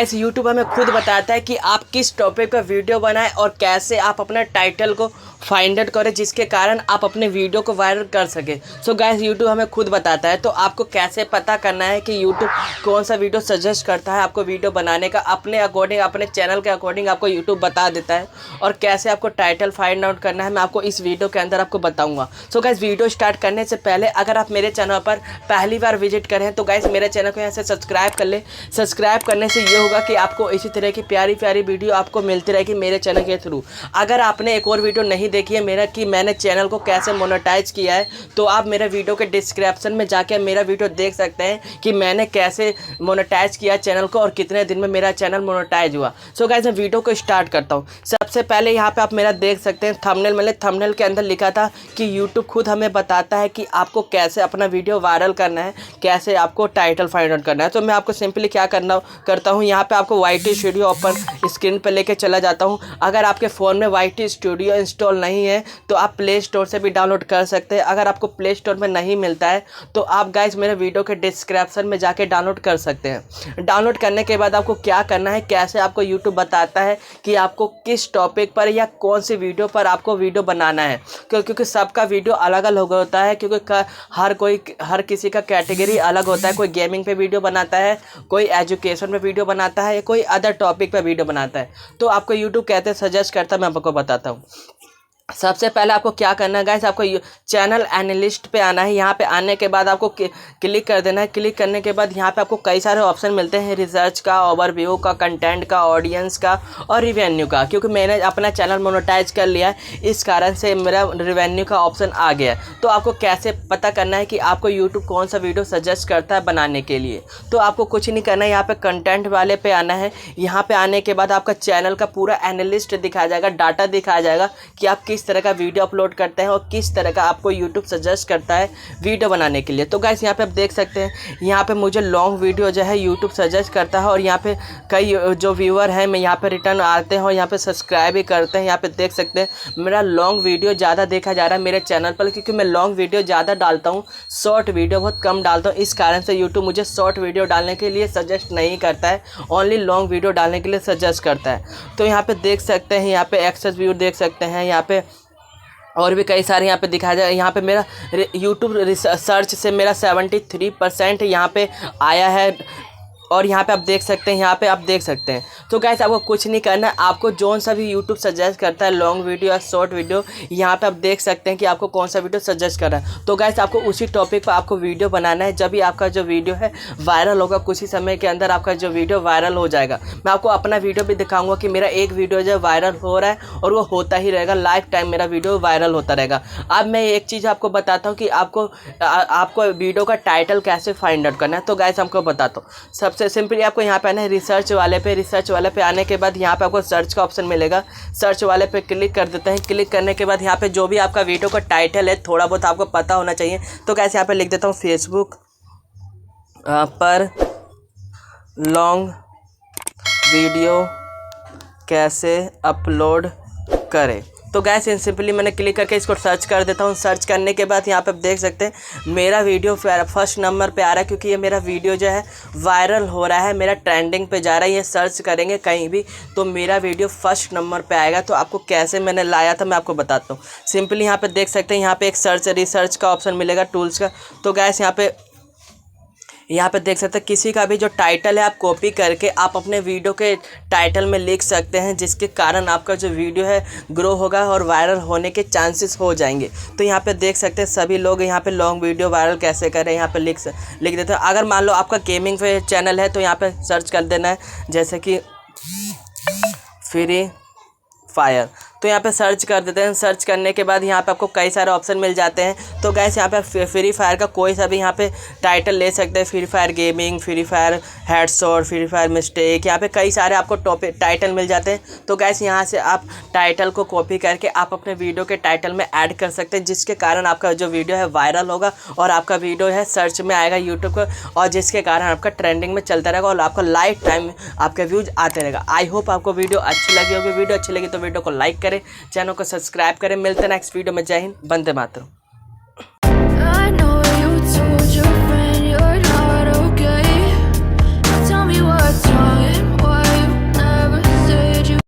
Guys YouTube हमें खुद बताता है कि आप किस टॉपिक पर वीडियो बनाएं और कैसे आप अपना टाइटल को फाइंड आउट करें जिसके कारण आप अपने वीडियो को वायरल कर सकें। सो गाइस यूट्यूब हमें खुद बताता है, तो आपको कैसे पता करना है कि यूट्यूब कौन सा वीडियो सजेस्ट करता है आपको वीडियो बनाने का, अपने अकॉर्डिंग अपने चैनल के अकॉर्डिंग आपको यूट्यूब बता देता है। और कैसे आपको टाइटल फाइंड आउट करना है मैं आपको इस वीडियो के अंदर आपको बताऊँगा। सो गाइस वीडियो स्टार्ट करने से पहले अगर आप मेरे चैनल पर पहली बार विजिट करें तो गाइस मेरे चैनल को यहाँ से सब्सक्राइब कर ले। सब्सक्राइब करने से ये होगा कि आपको इसी तरह की प्यारी प्यारी वीडियो आपको मिलती रहेगी मेरे चैनल के थ्रू। अगर आपने एक और वीडियो नहीं देखी है मेरा कि मैंने चैनल को कैसे मोनेटाइज किया है, तो आप मेरे वीडियो के डिस्क्रिप्शन में जाके मेरा वीडियो देख सकते हैं कि मैंने कैसे मोनेटाइज किया चैनल को और कितने दिन में मेरा चैनल मोनेटाइज हुआ। सो गाइस मैं वीडियो को स्टार्ट करता हूँ। सबसे पहले यहाँ पे आप मेरा देख सकते हैं थंबनेल, मैंने थंबनेल के अंदर लिखा था कि यूट्यूब खुद हमें बताता है कि आपको कैसे अपना वीडियो वायरल करना है, कैसे आपको टाइटल फाइंड आउट करना है। तो मैं आपको सिंपली क्या करता हूँ, यहाँ पे आपको YT स्टूडियो ओपन स्क्रीन पे लेके चला जाता हूँ। अगर आपके फ़ोन में YT स्टूडियो इंस्टॉल नहीं है तो आप प्ले स्टोर से भी डाउनलोड कर सकते हैं। अगर आपको प्ले स्टोर में नहीं मिलता है तो आप गाइस मेरे वीडियो के डिस्क्रिप्शन में जाके डाउनलोड कर सकते हैं। डाउनलोड करने के बाद आपको क्या करना है, कैसे आपको यूट्यूब बताता है कि आपको किस टॉपिक पर या कौन सी वीडियो पर आपको वीडियो बनाना है, क्योंकि सबका वीडियो अलग अलग होता है, क्योंकि हर किसी का कैटेगरी अलग होता है। कोई गेमिंग पे वीडियो बनाता है, कोई एजुकेशन पे वीडियो बनाता है, या कोई अदर टॉपिक पे वीडियो बनाता है। तो आपको यूट्यूब कैसे सजेस्ट करता है मैं आपको बताता हूँ। सबसे पहले आपको क्या करना है गाइस, आपको चैनल एनालिस्ट पे आना है। यहाँ पे आने के बाद आपको क्लिक कर देना है। क्लिक करने के बाद यहाँ पे आपको कई सारे ऑप्शन मिलते हैं, रिसर्च का, ओवरव्यू का, कंटेंट का, ऑडियंस का और रिवेन्यू का। क्योंकि मैंने अपना चैनल मोनेटाइज कर लिया है इस कारण से मेरा रिवेन्यू का ऑप्शन आ गया। तो आपको कैसे पता करना है कि आपको यूट्यूब कौन सा वीडियो सजेस्ट करता है बनाने के लिए, तो आपको कुछ नहीं करना है, यहाँ पर कंटेंट वाले पे आना है। यहाँ पर आने के बाद आपका चैनल का पूरा एनालिस्ट दिखाया जाएगा, डाटा दिखाया जाएगा कि आप किस तरह का वीडियो अपलोड करते हैं और किस तरह का आपको YouTube सजेस्ट करता है वीडियो बनाने के लिए। तो गाइस यहाँ पे आप देख सकते हैं, यहाँ पे मुझे लॉन्ग वीडियो जो है YouTube सजेस्ट करता है और यहाँ पे कई जो व्यूअर हैं मैं यहाँ पे रिटर्न आते हैं और यहाँ पे सब्सक्राइब भी करते हैं। यहाँ पे देख सकते हैं मेरा लॉन्ग वीडियो ज़्यादा देखा जा रहा है मेरे चैनल पर, क्योंकि मैं लॉन्ग वीडियो ज़्यादा डालता हूँ, शॉर्ट वीडियो बहुत कम डालता हूँ। इस कारण से यूट्यूब मुझे शॉर्ट वीडियो डालने के लिए सजेस्ट नहीं करता है, ओनली लॉन्ग वीडियो डालने के लिए सजेस्ट करता है। तो यहाँ पे देख सकते हैं, यहाँ पे एक्सेस व्यू देख सकते हैं, यहाँ पे और भी कई सारे यहाँ पे दिखाया जाए। यहाँ पे मेरा यूट्यूब सर्च से मेरा 73% यहाँ पे आया है और यहाँ पे आप देख सकते हैं, यहाँ पे आप देख सकते हैं। तो गाइस आपको कुछ नहीं करना है, आपको जौन सा भी यूट्यूब सजेस्ट करता है लॉन्ग वीडियो या शॉर्ट वीडियो, यहाँ पे आप देख सकते हैं कि आपको कौन सा वीडियो सजेस्ट कर रहा है। तो गाइस आपको उसी टॉपिक पर आपको वीडियो बनाना है, जब भी आपका जो वीडियो है वायरल होगा, कुछ ही समय के अंदर आपका जो वीडियो वायरल हो जाएगा। मैं आपको अपना वीडियो भी दिखाऊंगा कि मेरा एक वीडियो जो वायरल हो रहा है और वो होता ही रहेगा, लाइफ टाइम मेरा वीडियो वायरल होता रहेगा। अब मैं एक चीज़ आपको बताता हूँ कि आपको वीडियो का टाइटल कैसे फाइंड आउट करना है। तो गाइस हमको बताता हूँ। सबसे सिंपली आपको यहाँ पे आना है रिसर्च वाले पे आने के बाद यहाँ पे आपको सर्च का ऑप्शन मिलेगा। सर्च वाले पे क्लिक कर देते हैं। क्लिक करने के बाद यहाँ पे जो भी आपका वीडियो का टाइटल है थोड़ा बहुत आपको पता होना चाहिए। तो कैसे यहाँ पे लिख देता हूँ, फेसबुक पर लॉन्ग वीडियो कैसे अपलोड करें। तो गैस सिंपली मैंने क्लिक करके इसको सर्च कर देता हूँ। सर्च करने के बाद यहाँ पे आप देख सकते हैं मेरा वीडियो फर्स्ट नंबर पे आ रहा है, क्योंकि ये मेरा वीडियो जो है वायरल हो रहा है, मेरा ट्रेंडिंग पे जा रहा है। ये सर्च करेंगे कहीं भी तो मेरा वीडियो फर्स्ट नंबर पे आएगा। तो आपको कैसे मैंने लाया था मैं आपको बताता हूँ। सिंपली यहाँ पे देख सकते हैं, यहाँ पे एक रिसर्च का ऑप्शन मिलेगा, टूल्स का। तो गैस यहाँ पे देख सकते हैं किसी का भी जो टाइटल है आप कॉपी करके आप अपने वीडियो के टाइटल में लिख सकते हैं, जिसके कारण आपका जो वीडियो है ग्रो होगा और वायरल होने के चांसेस हो जाएंगे। तो यहाँ पे देख सकते हैं सभी लोग यहाँ पे लॉन्ग वीडियो वायरल कैसे करें यहाँ पे लिख देते हैं। अगर मान लो आपका गेमिंग पे चैनल है तो यहाँ पे सर्च कर देना है, जैसे कि फ्री फायर। तो यहाँ पे सर्च कर देते हैं। सर्च करने के बाद यहाँ पे आपको कई सारे ऑप्शन मिल जाते हैं। तो गैस यहाँ पे फ्री फायर का कोई सा भी यहाँ पे टाइटल ले सकते हैं, free fire gaming, free fire headshot, free fire mistake, यहाँ पे कई सारे आपको टॉपिक टाइटल मिल जाते हैं। तो गैस यहाँ से आप टाइटल को कॉपी करके आप अपने वीडियो के टाइटल में ऐड कर सकते हैं, जिसके कारण आपका जो वीडियो है वायरल होगा और आपका वीडियो है सर्च में आएगा यूट्यूब को, और जिसके कारण आपका ट्रेंडिंग में चलता रहेगा और आपका लाइफ टाइम आपके व्यूज आते रहेगा। आई होप आपको वीडियो अच्छी लगी होगी। वीडियो अच्छी लगी तो वीडियो को लाइक करें, चैनल को सब्सक्राइब करें। मिलते हैं नेक्स्ट वीडियो में। जय हिंद, वंदे मातरम।